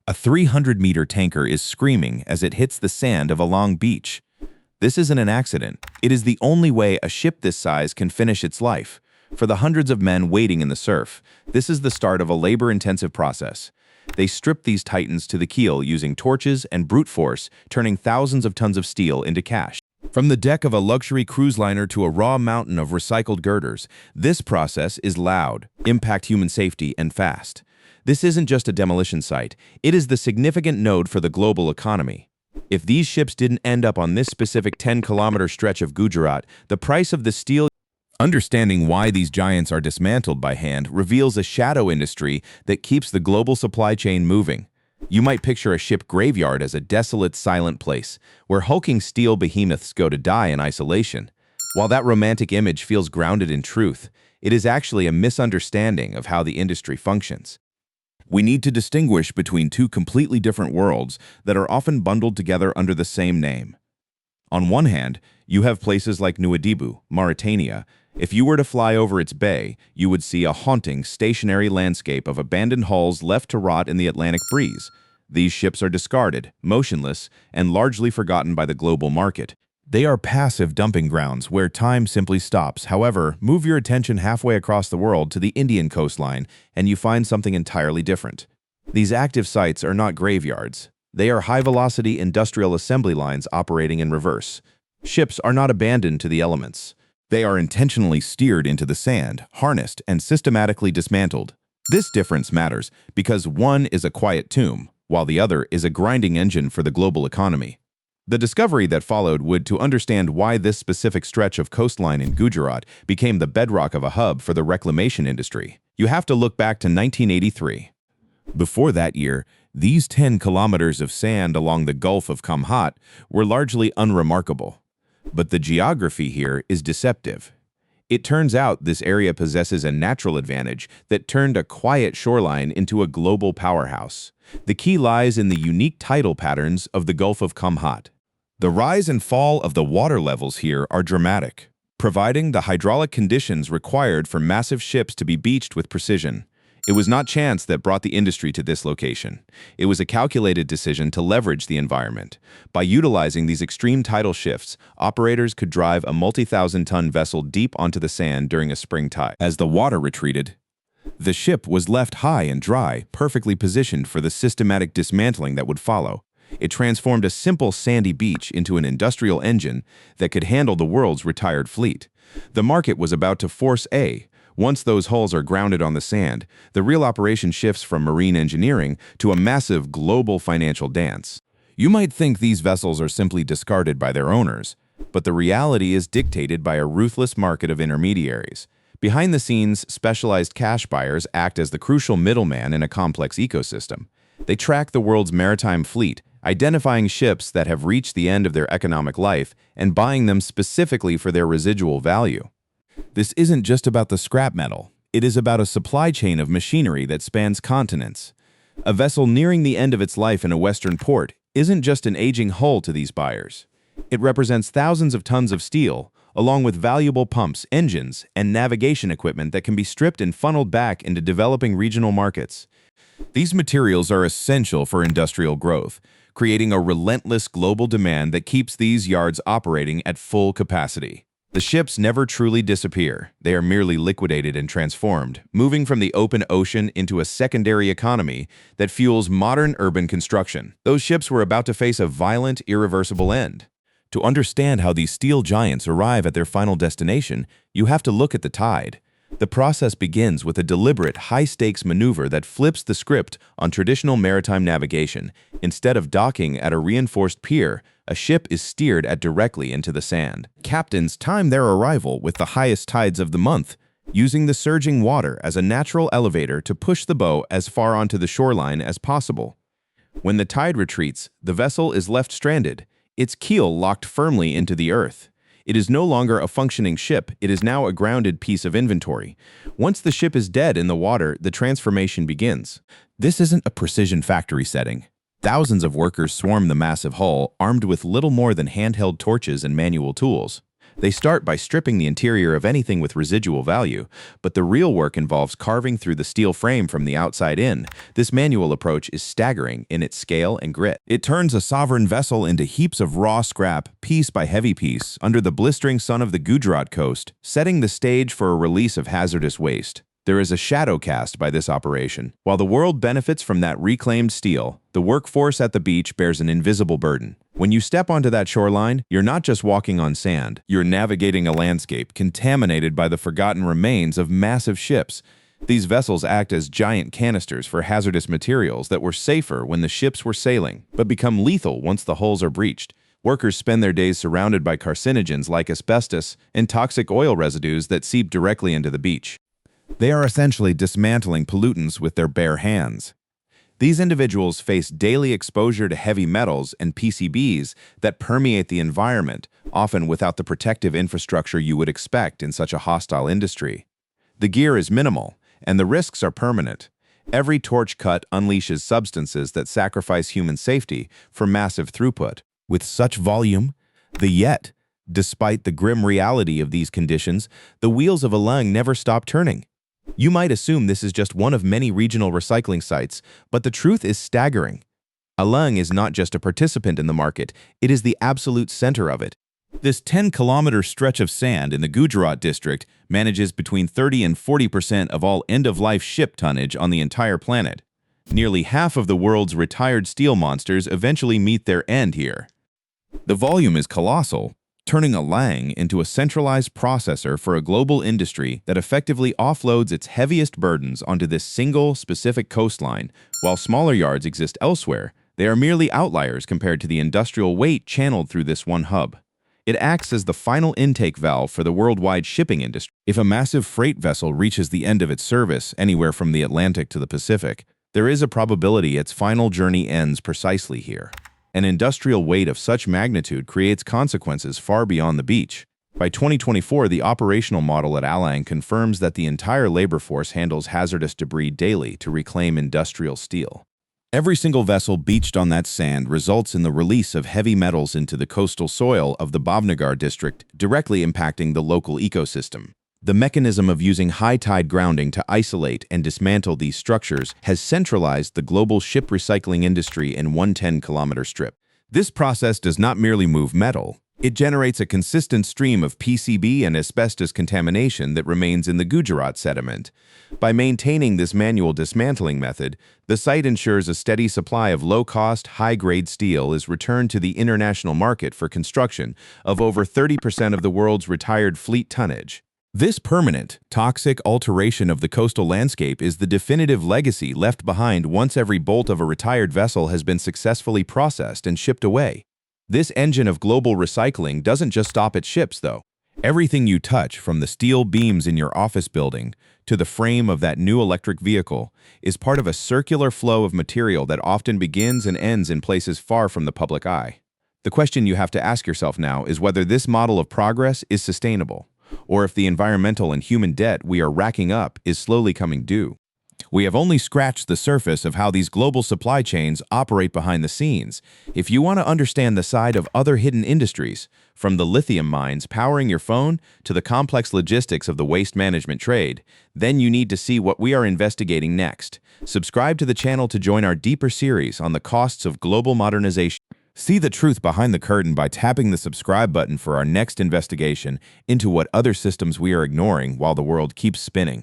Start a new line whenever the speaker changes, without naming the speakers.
A 300-meter tanker is screaming as it hits the sand of Alang beach. This isn't an accident. It is the only way a ship this size can finish its life. For the hundreds of men waiting in the surf, this is the start of a labor-intensive process. They strip these titans to the keel using torches and brute force, turning thousands of tons of steel into cash. From the deck of a luxury cruise liner to a raw mountain of recycled girders, this process is loud, impact human safety, and fast. This isn't just a demolition site, it is the significant node for the global economy. If these ships didn't end up on this specific 10-kilometer stretch of Gujarat, the price of the steel. Understanding why these giants are dismantled by hand reveals a shadow industry that keeps the global supply chain moving. You might picture a ship graveyard as a desolate, silent place, where hulking steel behemoths go to die in isolation. While that romantic image feels grounded in truth, it is actually a misunderstanding of how the industry functions. We need to distinguish between two completely different worlds that are often bundled together under the same name. On one hand, you have places like Nuadibu, Mauritania. If you were to fly over its bay, you would see a haunting, stationary landscape of abandoned hulls left to rot in the Atlantic breeze. These ships are discarded, motionless, and largely forgotten by the global market. They are passive dumping grounds where time simply stops. However, move your attention halfway across the world to the Indian coastline, and you find something entirely different. These active sites are not graveyards. They are high-velocity industrial assembly lines operating in reverse. Ships are not abandoned to the elements. They are intentionally steered into the sand, harnessed, and systematically dismantled. This difference matters because one is a quiet tomb, while the other is a grinding engine for the global economy. The discovery that followed would to understand why this specific stretch of coastline in Gujarat became the bedrock of a hub for the reclamation industry. You have to look back to 1983. Before that year, these 10 kilometers of sand along the Gulf of Kamhat were largely unremarkable. But the geography here is deceptive. It turns out this area possesses a natural advantage that turned a quiet shoreline into a global powerhouse. The key lies in the unique tidal patterns of the Gulf of Kamhat. The rise and fall of the water levels here are dramatic, providing the hydraulic conditions required for massive ships to be beached with precision. It was not chance that brought the industry to this location. It was a calculated decision to leverage the environment. By utilizing these extreme tidal shifts, operators could drive a multi-thousand-ton vessel deep onto the sand during a spring tide. As the water retreated, the ship was left high and dry, perfectly positioned for the systematic dismantling that would follow. It transformed a simple sandy beach into an industrial engine that could handle the world's retired fleet. The market was about to force A. Once those hulls are grounded on the sand, the real operation shifts from marine engineering to a massive global financial dance. You might think these vessels are simply discarded by their owners, but the reality is dictated by a ruthless market of intermediaries. Behind the scenes, specialized cash buyers act as the crucial middleman in a complex ecosystem. They track the world's maritime fleet, identifying ships that have reached the end of their economic life and buying them specifically for their residual value. This isn't just about the scrap metal. It is about a supply chain of machinery that spans continents. A vessel nearing the end of its life in a western port isn't just an aging hull to these buyers. It represents thousands of tons of steel, along with valuable pumps, engines, and navigation equipment that can be stripped and funneled back into developing regional markets. These materials are essential for industrial growth, creating a relentless global demand that keeps these yards operating at full capacity. The ships never truly disappear. They are merely liquidated and transformed, moving from the open ocean into a secondary economy that fuels modern urban construction. Those ships were about to face a violent, irreversible end. To understand how these steel giants arrive at their final destination, you have to look at the tide. The process begins with a deliberate, high-stakes maneuver that flips the script on traditional maritime navigation. Instead of docking at a reinforced pier, a ship is steered directly into the sand. Captains time their arrival with the highest tides of the month, using the surging water as a natural elevator to push the boat as far onto the shoreline as possible. When the tide retreats, the vessel is left stranded, its keel locked firmly into the earth. It is no longer a functioning ship, it is now a grounded piece of inventory. Once the ship is dead in the water, the transformation begins. This isn't a precision factory setting. Thousands of workers swarm the massive hull, armed with little more than handheld torches and manual tools. They start by stripping the interior of anything with residual value, but the real work involves carving through the steel frame from the outside in. This manual approach is staggering in its scale and grit. It turns a sovereign vessel into heaps of raw scrap, piece by heavy piece, under the blistering sun of the Gujarat coast, setting the stage for a release of hazardous waste. There is a shadow cast by this operation. While the world benefits from that reclaimed steel, the workforce at the beach bears an invisible burden. When you step onto that shoreline, you're not just walking on sand, you're navigating a landscape contaminated by the forgotten remains of massive ships. These vessels act as giant canisters for hazardous materials that were safer when the ships were sailing, but become lethal once the hulls are breached. Workers spend their days surrounded by carcinogens like asbestos and toxic oil residues that seep directly into the beach. They are essentially dismantling pollutants with their bare hands. These individuals face daily exposure to heavy metals and PCBs that permeate the environment, often without the protective infrastructure you would expect in such a hostile industry. The gear is minimal, and the risks are permanent. Every torch cut unleashes substances that sacrifice human safety for massive throughput. With such volume, despite the grim reality of these conditions, the wheels of Alang never stop turning. You might assume this is just one of many regional recycling sites, but the truth is staggering. Alang is not just a participant in the market, it is the absolute center of it. This 10-kilometer stretch of sand in the Gujarat district manages between 30 and 40% of all end-of-life ship tonnage on the entire planet. Nearly half of the world's retired steel monsters eventually meet their end here. The volume is colossal, turning Alang into a centralized processor for a global industry that effectively offloads its heaviest burdens onto this single, specific coastline. While smaller yards exist elsewhere, they are merely outliers compared to the industrial weight channeled through this one hub. It acts as the final intake valve for the worldwide shipping industry. If a massive freight vessel reaches the end of its service anywhere from the Atlantic to the Pacific, there is a probability its final journey ends precisely here. An industrial weight of such magnitude creates consequences far beyond the beach. By 2024, the operational model at Alang confirms that the entire labor force handles hazardous debris daily to reclaim industrial steel. Every single vessel beached on that sand results in the release of heavy metals into the coastal soil of the Bhavnagar district, directly impacting the local ecosystem. The mechanism of using high-tide grounding to isolate and dismantle these structures has centralized the global ship recycling industry in one 10-kilometer strip. This process does not merely move metal. It generates a consistent stream of PCB and asbestos contamination that remains in the Gujarat sediment. By maintaining this manual dismantling method, the site ensures a steady supply of low-cost, high-grade steel is returned to the international market for construction of over 30% of the world's retired fleet tonnage. This permanent, toxic alteration of the coastal landscape is the definitive legacy left behind once every bolt of a retired vessel has been successfully processed and shipped away. This engine of global recycling doesn't just stop at ships, though. Everything you touch, from the steel beams in your office building to the frame of that new electric vehicle, is part of a circular flow of material that often begins and ends in places far from the public eye. The question you have to ask yourself now is whether this model of progress is sustainable, or if the environmental and human debt we are racking up is slowly coming due. We have only scratched the surface of how these global supply chains operate behind the scenes. If you want to understand the side of other hidden industries, from the lithium mines powering your phone to the complex logistics of the waste management trade, then you need to see what we are investigating next. Subscribe to the channel to join our deeper series on the costs of global modernization. See the truth behind the curtain by tapping the subscribe button for our next investigation into what other systems we are ignoring while the world keeps spinning.